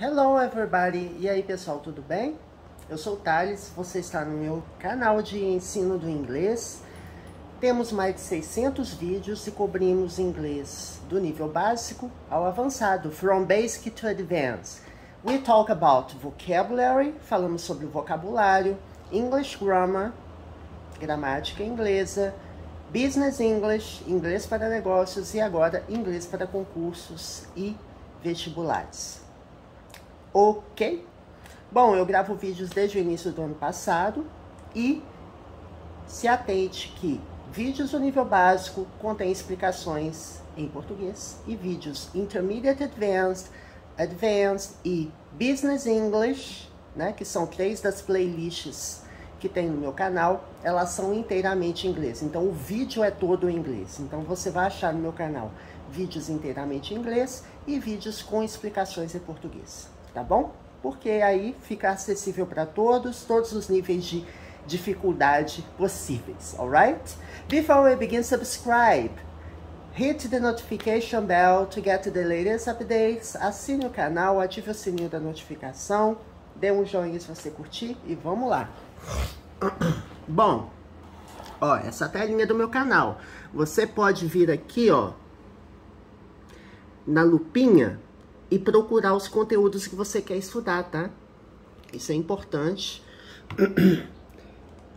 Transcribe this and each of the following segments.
Hello everybody! E aí pessoal, tudo bem? Eu sou o Thales, você está no meu canal de ensino do inglês. Temos mais de 600 vídeos e cobrimos inglês do nível básico ao avançado, from basic to advanced. We talk about vocabulary, falamos sobre o vocabulário, English grammar, gramática inglesa, business English, inglês para negócios e agora inglês para concursos e vestibulares. Ok? Bom, eu gravo vídeos desde o início do ano passado e se atente que vídeos do nível básico contêm explicações em português e vídeos Intermediate Advanced e Business English, né, que são 3 das playlists que tem no meu canal, elas são inteiramente em inglês. Então o vídeo é todo em inglês. Então você vai achar no meu canal vídeos inteiramente em inglês e vídeos com explicações em português. Tá bom? Porque aí fica acessível para todos os níveis de dificuldade possíveis, alright? Before we begin, subscribe. Hit the notification bell to get the latest updates. Assine o canal, ative o sininho da notificação, dê um joinha se você curtir e vamos lá. Bom, ó, essa é a telinha do meu canal. Você pode vir aqui, ó, na lupinha e procurar os conteúdos que você quer estudar, tá? Isso é importante.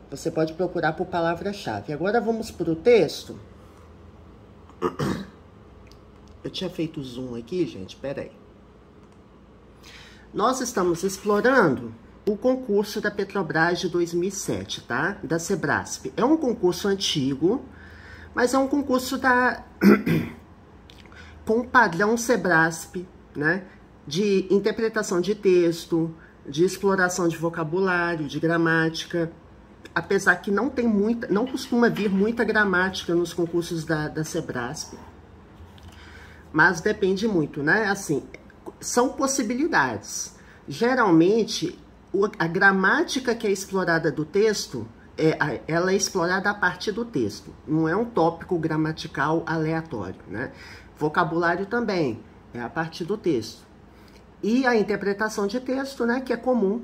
Você pode procurar por palavra-chave. Agora vamos para o texto. Eu tinha feito zoom aqui, gente, peraí. Nós estamos explorando o concurso da Petrobras de 2007, tá? Da Sebrasp. É um concurso antigo, mas é um concurso com o padrão Sebrasp, né? De interpretação de texto, de exploração de vocabulário, de gramática. Apesar que não costuma vir muita gramática nos concursos da Sebrasp. Mas depende muito, né? Assim, são possibilidades. Geralmente, a gramática que é explorada do texto, ela é explorada a partir do texto. Não é um tópico gramatical aleatório, né? Vocabulário também é a partir do texto. E a interpretação de texto, né? Que é comum,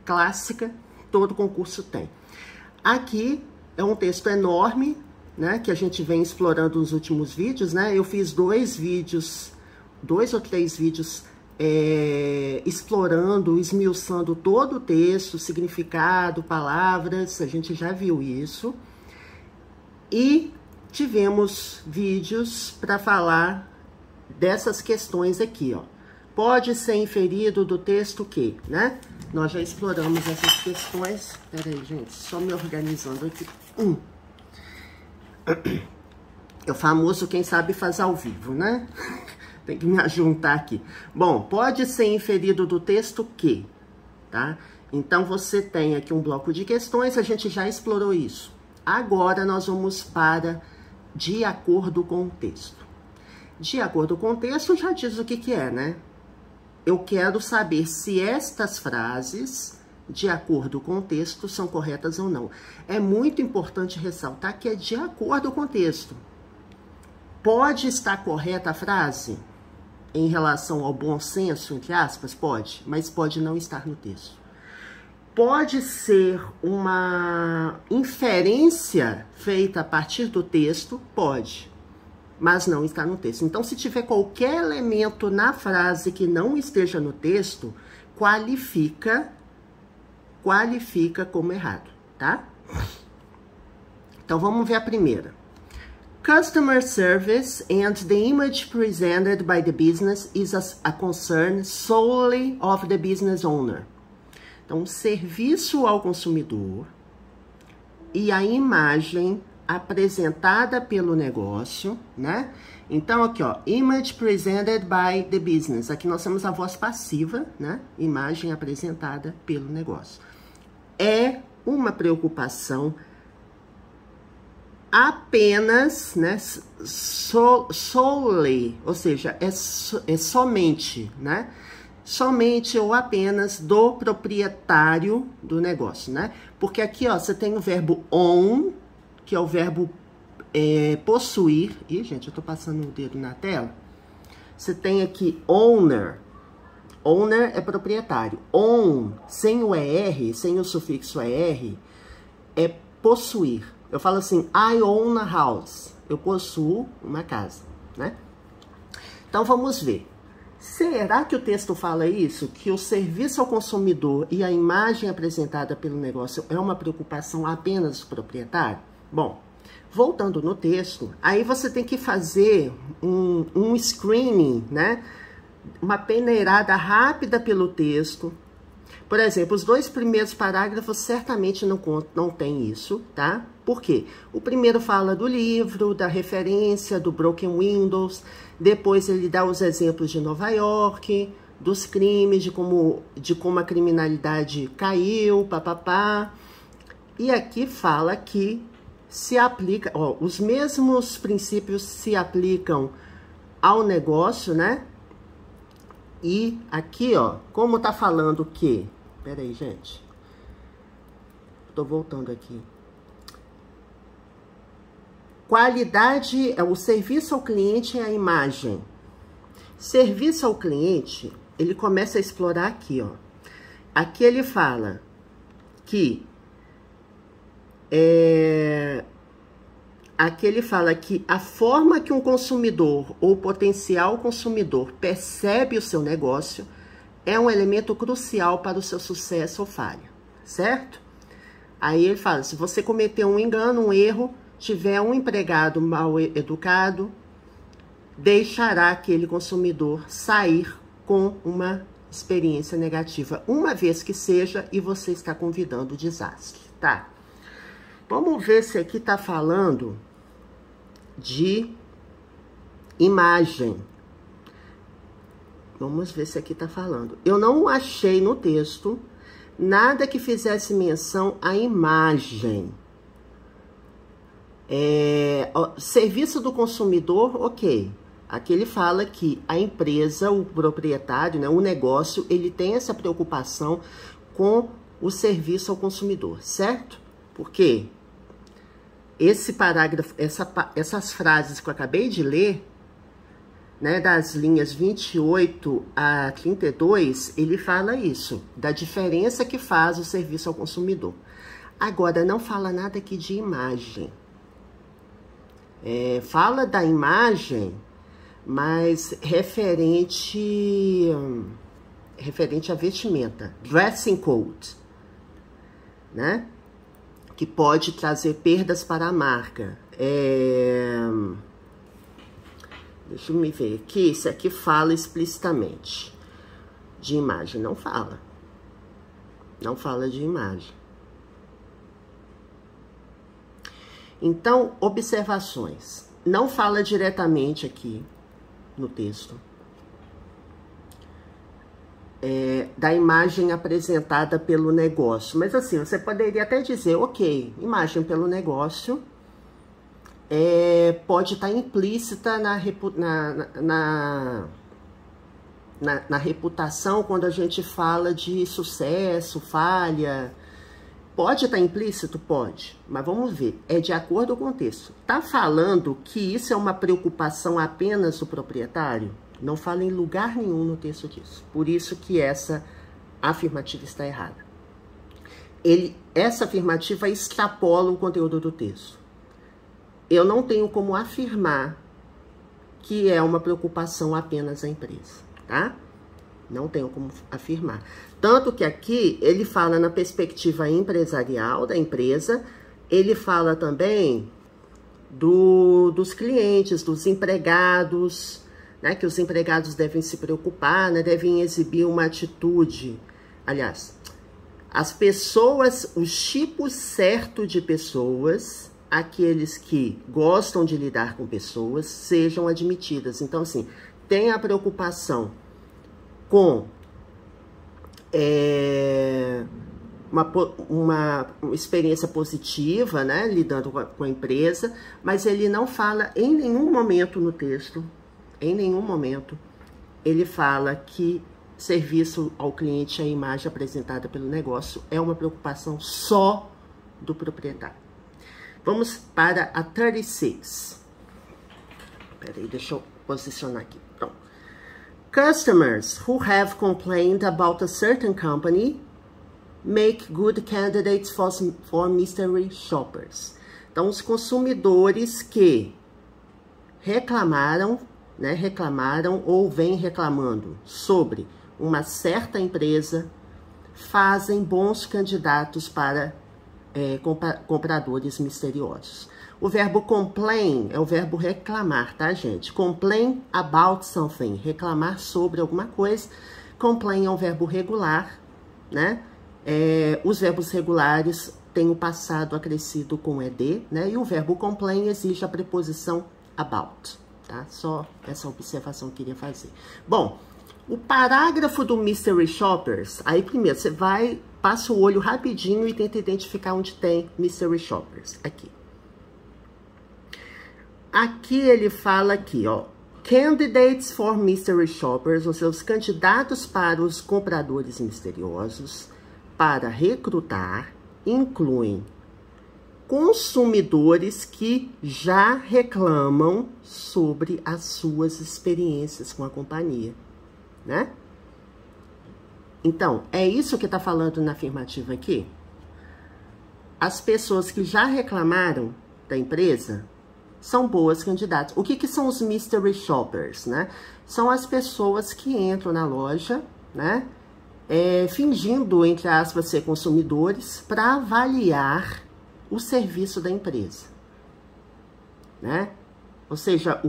clássica, todo concurso tem. Aqui é um texto enorme, né? Que a gente vem explorando nos últimos vídeos, né? Eu fiz 2 ou 3 vídeos explorando, esmiuçando todo o texto, significado, palavras, a gente já viu isso. E tivemos vídeos para falar dessas questões aqui, ó. Pode ser inferido do texto que, né? Nós já exploramos essas questões. Peraí, gente, só me organizando aqui. É o famoso quem sabe faz ao vivo, né? Tem que me ajuntar aqui. Bom, pode ser inferido do texto que, tá? Então, você tem aqui um bloco de questões, a gente já explorou isso. Agora, nós vamos para de acordo com o texto. De acordo com o texto, já diz o que é, né? Eu quero saber se estas frases, de acordo com o texto, são corretas ou não. É muito importante ressaltar que é de acordo com o texto. Pode estar correta a frase em relação ao bom senso, entre aspas? Pode, mas pode não estar no texto. Pode ser uma inferência feita a partir do texto? Pode, mas não está no texto. Então, se tiver qualquer elemento na frase que não esteja no texto, qualifica como errado, tá? Então, vamos ver a primeira. Customer service and the image presented by the business is a concern solely of the business owner. Então, serviço ao consumidor e a imagem apresentada pelo negócio, né? Então, aqui, ó, image presented by the business. Aqui nós temos a voz passiva, né? Imagem apresentada pelo negócio. É uma preocupação apenas, né, solely, ou seja, é somente, né, somente ou apenas do proprietário do negócio, né, porque aqui, ó, você tem o verbo own, que é o verbo possuir. Ih, gente, eu tô passando o dedo na tela. Você tem aqui owner, Owner é proprietário. Own, sem o ER, sem o sufixo ER, é possuir. Eu falo assim, I own a house. Eu possuo uma casa, né? Então, vamos ver. Será que o texto fala isso? Que o serviço ao consumidor e a imagem apresentada pelo negócio é uma preocupação apenas do proprietário? Bom, voltando no texto, aí você tem que fazer um screening, né? Uma peneirada rápida pelo texto. Por exemplo, os 2 primeiros parágrafos certamente não tem isso, tá? Por quê? O primeiro fala do livro, da referência, do Broken Windows. Depois ele dá os exemplos de Nova York, dos crimes, de como a criminalidade caiu, papapá. E aqui fala que se aplica, ó, os mesmos princípios se aplicam ao negócio, né? E aqui, ó, como tá falando que... Pera aí, gente. Tô voltando aqui. Qualidade, o serviço ao cliente é a imagem. Serviço ao cliente, ele começa a explorar aqui, ó. Aqui ele fala que... Aqui ele fala que a forma que um consumidor ou potencial consumidor percebe o seu negócio é um elemento crucial para o seu sucesso ou falha, certo? Aí ele fala, se você cometeu um engano, um erro, tiver um empregado mal educado, deixará aquele consumidor sair com uma experiência negativa, uma vez que seja, e você está convidando o desastre, tá? Vamos ver se aqui tá falando de imagem. Vamos ver se aqui tá falando. Eu não achei no texto nada que fizesse menção à imagem. Serviço do consumidor, ok. Aqui ele fala que a empresa, o proprietário, né, o negócio, ele tem essa preocupação com o serviço ao consumidor, certo? Porque esse parágrafo, essas frases que eu acabei de ler, né, das linhas 28 a 32, ele fala isso, da diferença que faz o serviço ao consumidor. Agora, não fala nada aqui de imagem. Fala da imagem, mas referente à vestimenta, dressing code, né? Que pode trazer perdas para a marca. Deixa eu me ver aqui, isso aqui fala explicitamente de imagem, não fala. Não fala de imagem. Então, observações. Não fala diretamente aqui no texto da imagem apresentada pelo negócio. Mas assim, você poderia até dizer, ok, imagem pelo negócio pode estar implícita na reputação quando a gente fala de sucesso, falha. Pode estar implícito? Pode. Mas vamos ver. É de acordo com o texto. Tá falando que isso é uma preocupação apenas do proprietário? Não fala em lugar nenhum no texto disso. Por isso que essa afirmativa está errada. Essa afirmativa extrapola o conteúdo do texto. Eu não tenho como afirmar que é uma preocupação apenas da empresa, tá? Não tenho como afirmar. Tanto que aqui ele fala na perspectiva empresarial da empresa, ele fala também dos clientes, dos empregados, né, que os empregados devem se preocupar, né, devem exibir uma atitude. Aliás, as pessoas, os tipos certos de pessoas, aqueles que gostam de lidar com pessoas, sejam admitidas. Então, assim, tem a preocupação com uma experiência positiva, né, lidando com a empresa, mas ele não fala em nenhum momento no texto, em nenhum momento, ele fala que serviço ao cliente, a imagem apresentada pelo negócio, é uma preocupação só do proprietário. Vamos para a 36. Peraí, deixa eu posicionar aqui. Então, Customers who have complained about a certain company make good candidates for mystery shoppers. Então, os consumidores que reclamaram, né, reclamaram ou vêm reclamando sobre uma certa empresa fazem bons candidatos para compradores misteriosos. O verbo complain é o verbo reclamar, tá, gente? Complain about something, reclamar sobre alguma coisa. Complain é um verbo regular, né? Os verbos regulares têm o passado acrescido com ed, né? E o verbo complain exige a preposição about, tá? Só essa observação que eu queria fazer. Bom, o parágrafo do Mystery Shoppers, aí primeiro você passa o olho rapidinho e tenta identificar onde tem Mystery Shoppers, aqui. Aqui ele fala aqui, ó, candidates for mystery shoppers, ou seja, os candidatos para os compradores misteriosos, para recrutar, incluem consumidores que já reclamam sobre as suas experiências com a companhia, né? Então, é isso que está falando na afirmativa aqui? As pessoas que já reclamaram da empresa são boas candidatas. O que são os mystery shoppers, né? São as pessoas que entram na loja, né? Fingindo, entre aspas, ser consumidores para avaliar o serviço da empresa, né? Ou seja,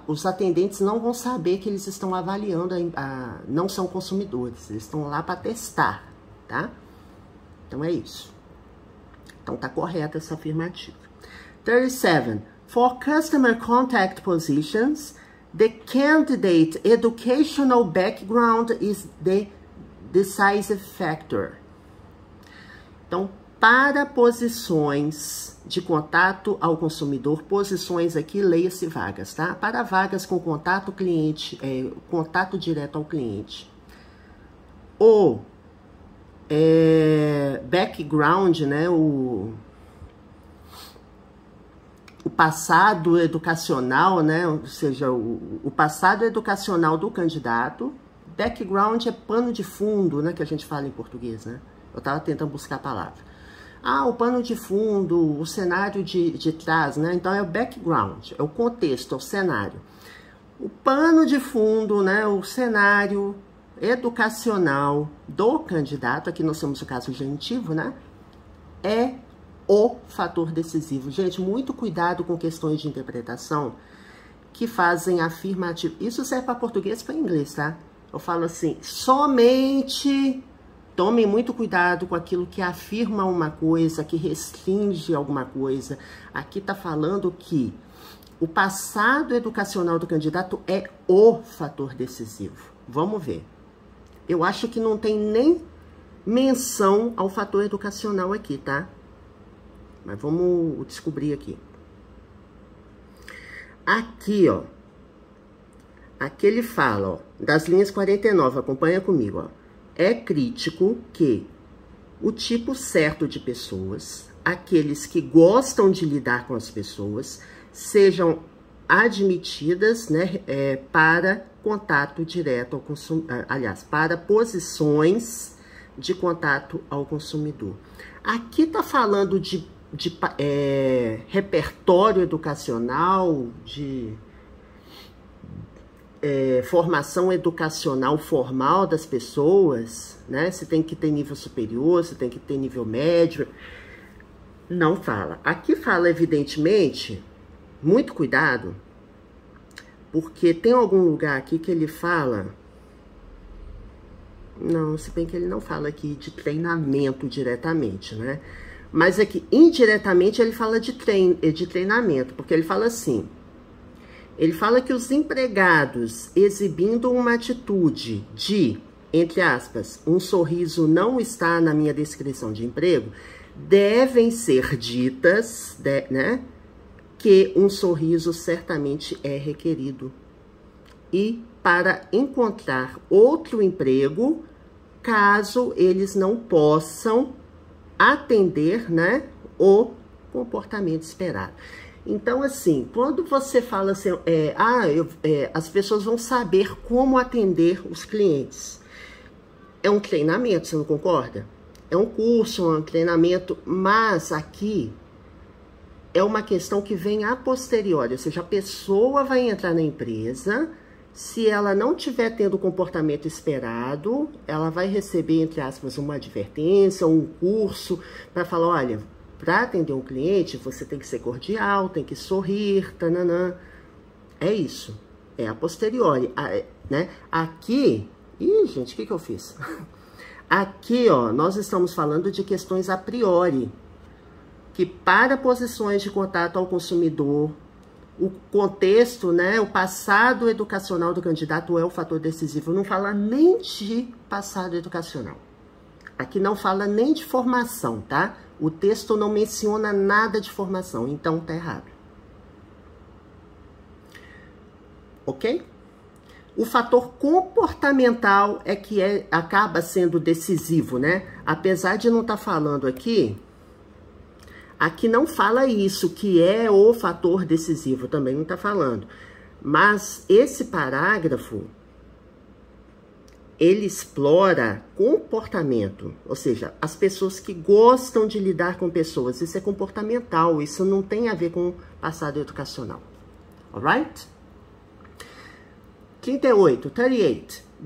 os atendentes não vão saber que eles estão avaliando, não são consumidores, eles estão lá para testar, tá? Então é isso. Então tá correta essa afirmativa. 37. For customer contact positions, the candidate educational background is the decisive factor. Então, para posições de contato ao consumidor, posições aqui, leia-se vagas, tá? Para vagas com contato cliente, contato direto ao cliente. O background, né? O passado educacional, né? Ou seja, o passado educacional do candidato. Background é pano de fundo, né? Que a gente fala em português, né? Eu tava tentando buscar a palavra. O pano de fundo, o cenário de trás, né? Então, é o background, é o contexto, é o cenário. O pano de fundo, né? O cenário educacional do candidato, aqui nós temos o caso genitivo, né? É o fator decisivo. Gente, muito cuidado com questões de interpretação que fazem afirmativo. Isso serve para português e para inglês, tá? Eu falo assim, somente... Tomem muito cuidado com aquilo que afirma uma coisa, que restringe alguma coisa. Aqui está falando que o passado educacional do candidato é o fator decisivo. Vamos ver. Eu acho que não tem nem menção ao fator educacional aqui, tá? Mas vamos descobrir aqui. Aqui, ó. Aqui ele fala, ó, das linhas 49, acompanha comigo, ó. É crítico que o tipo certo de pessoas, aqueles que gostam de lidar com as pessoas, sejam admitidas, né, para contato direto ao consumidor, aliás, para posições de contato ao consumidor. Aqui tá falando de repertório educacional, de formação educacional formal das pessoas, né? Se tem que ter nível superior, se tem que ter nível médio. Não fala. Aqui fala, evidentemente, muito cuidado, porque tem algum lugar aqui que ele fala... Não, se bem que ele não fala aqui de treinamento diretamente, né? Mas aqui, indiretamente, ele fala de treinamento, porque ele fala assim... Ele fala que os empregados exibindo uma atitude de, entre aspas, um sorriso não está na minha descrição de emprego, devem ser ditas, né, que um sorriso certamente é requerido. E para encontrar outro emprego, caso eles não possam atender, né, o comportamento esperado. Então, assim, quando você fala assim, as pessoas vão saber como atender os clientes. É um treinamento, você não concorda? É um curso, um treinamento, mas aqui é uma questão que vem a posteriori, ou seja, a pessoa vai entrar na empresa, se ela não tiver tendo o comportamento esperado, ela vai receber, entre aspas, uma advertência, um curso, para falar, olha, para atender um cliente, você tem que ser cordial, tem que sorrir, tananã. É isso, é a posteriori, né? Aqui, gente, o que eu fiz? Aqui, ó, nós estamos falando de questões a priori, que para posições de contato ao consumidor, o contexto, né, o passado educacional do candidato é o fator decisivo. Não fala nem de passado educacional. Aqui não fala nem de formação, tá? O texto não menciona nada de formação, então tá errado. Ok? O fator comportamental é que acaba sendo decisivo, né? Apesar de não estar falando aqui não fala isso, que é o fator decisivo, também não está falando. Mas esse parágrafo, ele explora comportamento, ou seja, as pessoas que gostam de lidar com pessoas. Isso é comportamental, isso não tem a ver com passado educacional. Alright? 38.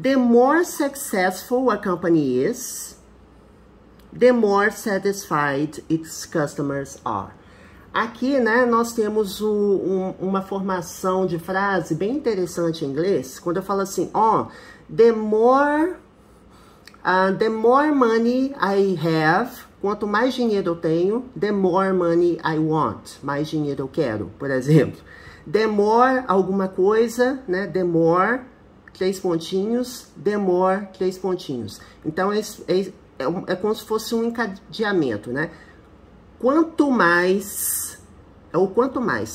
The more successful a company is, the more satisfied its customers are. Aqui, né, nós temos uma formação de frase bem interessante em inglês, quando eu falo assim, the more money I have, quanto mais dinheiro eu tenho, the more money I want, mais dinheiro eu quero, por exemplo. The more alguma coisa, né, the more, 3 pontinhos, the more, 3 pontinhos. Então, é como se fosse um encadeamento, né? Quanto mais,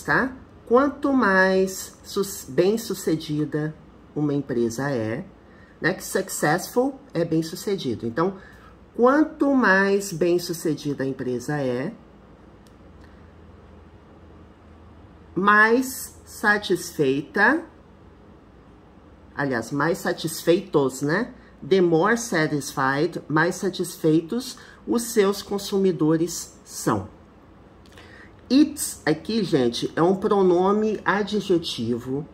tá? Quanto mais bem-sucedida uma empresa é, né? Que successful é bem-sucedido. Então, quanto mais bem-sucedida a empresa é, mais satisfeita, aliás, mais satisfeitos, né? The more satisfied, mais satisfeitos os seus consumidores são. It's, aqui, gente, é um pronome adjetivo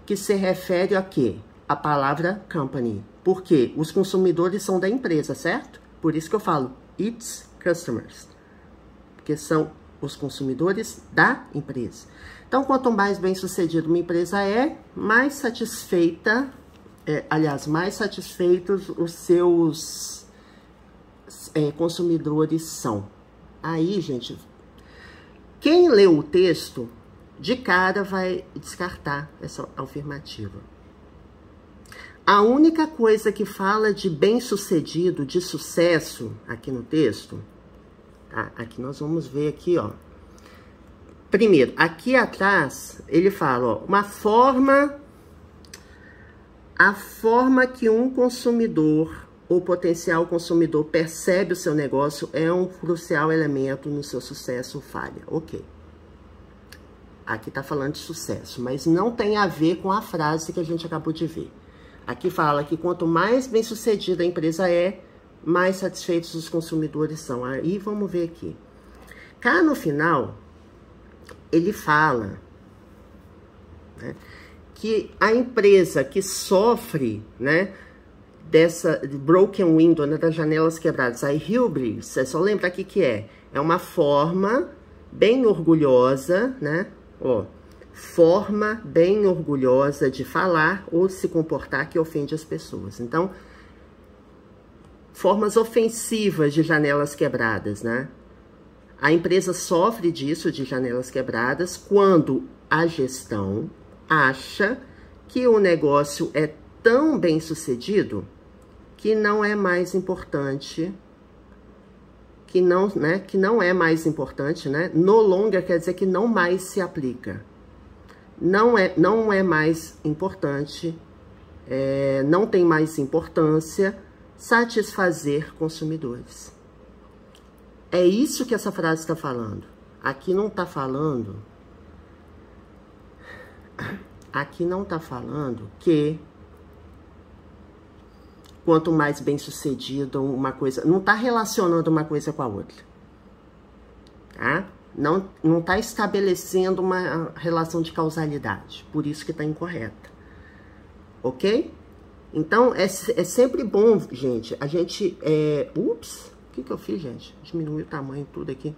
que se refere a quê? A palavra company. Por quê? Os consumidores são da empresa, certo? Por isso que eu falo its customers. Porque são os consumidores da empresa. Então, quanto mais bem-sucedida uma empresa é, mais satisfeita, mais satisfeitos os seus consumidores são. Aí, gente, quem leu o texto, de cara vai descartar essa afirmativa. A única coisa que fala de bem-sucedido, de sucesso, aqui no texto, tá? Aqui nós vamos ver aqui, ó. Primeiro, aqui atrás, ele fala, ó, a forma que um consumidor ou potencial consumidor percebe o seu negócio é um crucial elemento no seu sucesso ou falha. Ok. Aqui tá falando de sucesso, mas não tem a ver com a frase que a gente acabou de ver. Aqui fala que quanto mais bem-sucedida a empresa é, mais satisfeitos os consumidores são. Aí vamos ver aqui. Cá no final, ele fala, né, que a empresa que sofre, né, dessa broken window, né, das janelas quebradas, a hubris, você só lembra aqui que é uma forma bem orgulhosa, né, ó, forma bem orgulhosa de falar ou se comportar que ofende as pessoas. Então, formas ofensivas de janelas quebradas, né? A empresa sofre disso, de janelas quebradas, quando a gestão acha que o negócio é tão bem sucedido que não é mais importante, que não é mais importante, né? No longer quer dizer que não mais se aplica. Não é mais importante, não tem mais importância satisfazer consumidores. É isso que essa frase está falando. Aqui não está falando aqui não tá falando que quanto mais bem sucedido uma coisa, não tá relacionando uma coisa com a outra, tá? Não tá estabelecendo uma relação de causalidade, por isso que tá incorreta, ok? Então, é sempre bom, gente, a gente, ups, o que eu fiz, gente? Diminuiu o tamanho tudo aqui.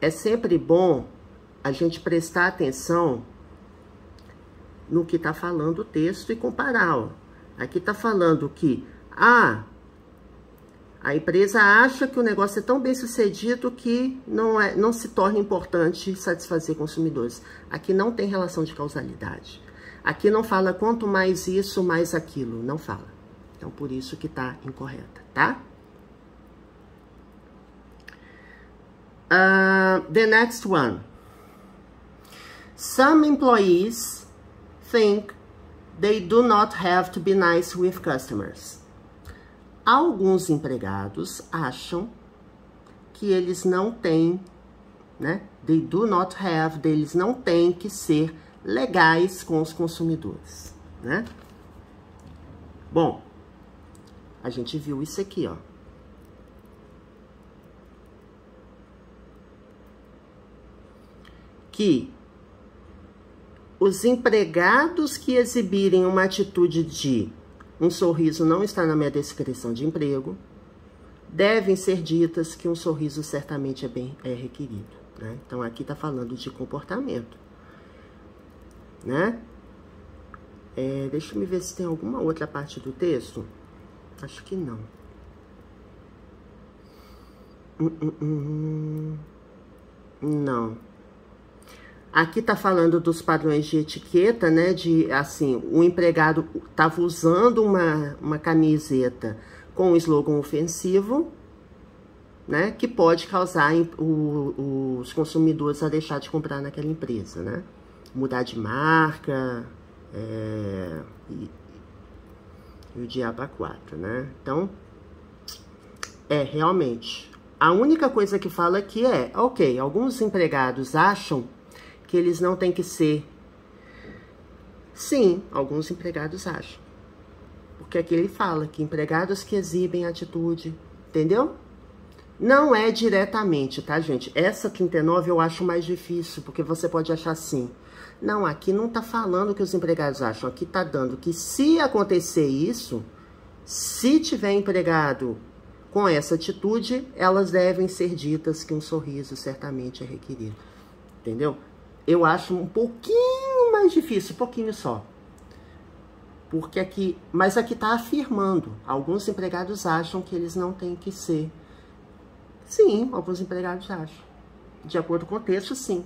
É sempre bom a gente prestar atenção no que tá falando o texto e comparar, ó. Aqui tá falando que, a empresa acha que o negócio é tão bem sucedido que não se torna importante satisfazer consumidores. Aqui não tem relação de causalidade. Aqui não fala quanto mais isso, mais aquilo. Não fala. Então, por isso que tá incorreta, tá? The next one. Some employees think they do not have to be nice with customers. Alguns empregados acham que eles não têm, né? They do not have, eles não têm que ser legais com os consumidores, né? Bom, a gente viu isso aqui, ó. Que os empregados que exibirem uma atitude de um sorriso não está na minha descrição de emprego, devem ser ditas que um sorriso certamente é requerido, né? Então, aqui está falando de comportamento, né? Deixa eu ver se tem alguma outra parte do texto. Acho que não. Não. Aqui tá falando dos padrões de etiqueta, né? De, assim, o empregado tava usando uma camiseta com um slogan ofensivo, né? Que pode causar os consumidores a deixar de comprar naquela empresa, né? Mudar de marca, e o diabo a quatro, né? Então, realmente, a única coisa que fala aqui ok, alguns empregados acham que eles não têm que ser. Sim, alguns empregados acham. Porque aqui ele fala que empregados que exibem atitude, entendeu? Não é diretamente, tá, gente? Essa 39 eu acho mais difícil, porque você pode achar assim. Não, aqui não tá falando que os empregados acham, aqui tá dando que se acontecer isso, se tiver empregado com essa atitude, elas devem ser ditas que um sorriso certamente é requerido, entendeu? Eu acho um pouquinho mais difícil, um pouquinho só. Porque aqui, mas aqui tá afirmando, alguns empregados acham que eles não têm que ser. Sim, alguns empregados acham. De acordo com o texto, sim.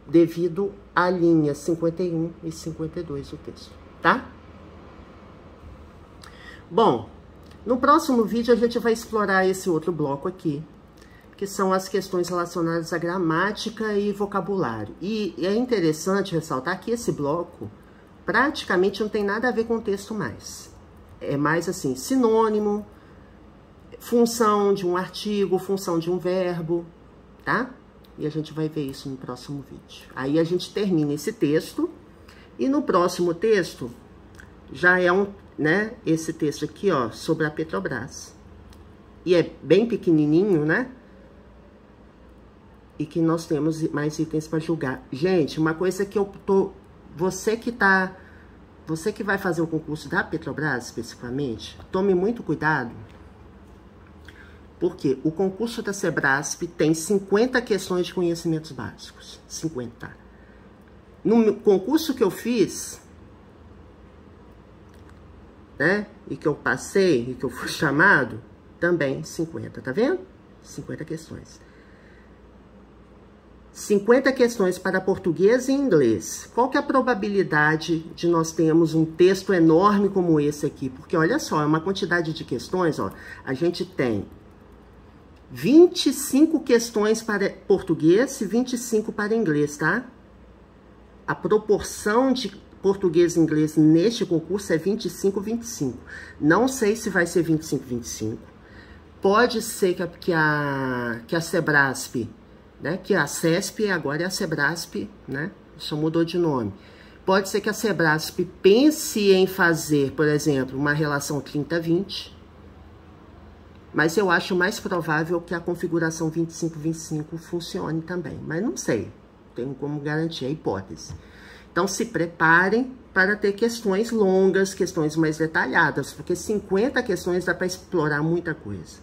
Devido à linha 51 e 52 do texto, tá? Bom, no próximo vídeo a gente vai explorar esse outro bloco aqui, que são as questões relacionadas à gramática e vocabulário. E é interessante ressaltar que esse bloco praticamente não tem nada a ver com o texto mais. É mais assim, sinônimo, função de um artigo, função de um verbo, tá? E a gente vai ver isso no próximo vídeo. Aí a gente termina esse texto e no próximo texto já é né, esse texto aqui, ó, sobre a Petrobras. E é bem pequenininho, né? E que nós temos mais itens para julgar. Gente, uma coisa que você que vai fazer o concurso da Petrobras, especificamente, tome muito cuidado, porque o concurso da Sebrasp tem 50 questões de conhecimentos básicos. 50. No concurso que eu fiz, né, e que eu passei, e que eu fui chamado, também 50, tá vendo? 50 questões. 50 questões para português e inglês. Qual que é a probabilidade de nós termos um texto enorme como esse aqui? Porque olha só, é uma quantidade de questões, ó. A gente tem 25 questões para português e 25 para inglês, tá? A proporção de português e inglês neste concurso é 25-25. Não sei se vai ser 25-25. Pode ser que a Sebrasp, né, que a CESP agora é a Sebrasp, né, só mudou de nome. Pode ser que a Sebrasp pense em fazer, por exemplo, uma relação 30-20, mas eu acho mais provável que a configuração 25-25 funcione também, mas não sei, tenho como garantir a hipótese. Então, se preparem para ter questões longas, questões mais detalhadas, porque 50 questões dá para explorar muita coisa.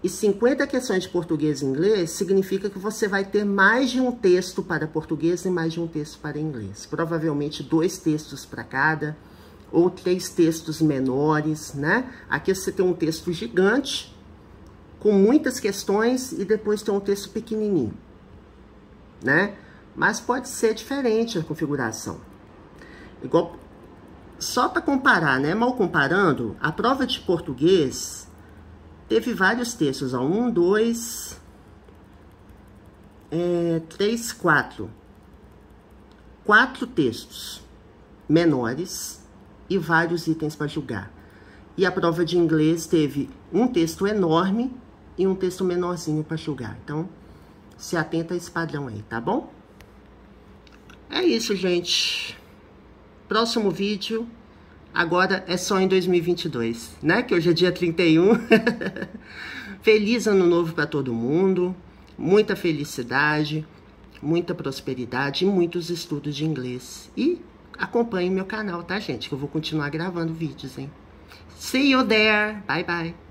E 50 questões de português e inglês significa que você vai ter mais de um texto para português e mais de um texto para inglês. Provavelmente 2 textos para cada, ou 3 textos menores, né? Aqui você tem um texto gigante, com muitas questões, e depois tem um texto pequenininho, né? Mas pode ser diferente a configuração. Igual, só para comparar, né? Mal comparando, a prova de português teve vários textos, ó. 1, 2, 3, 4. 4 textos menores e vários itens para julgar. E a prova de inglês teve um texto enorme e um texto menorzinho para julgar. Então, se atenta a esse padrão aí, tá bom? É isso, gente. Próximo vídeo, agora é só em 2022, né? Que hoje é dia 31. Feliz ano novo para todo mundo. Muita felicidade, muita prosperidade e muitos estudos de inglês. E acompanhe meu canal, tá, gente? Que eu vou continuar gravando vídeos, hein? See you there. Bye, bye.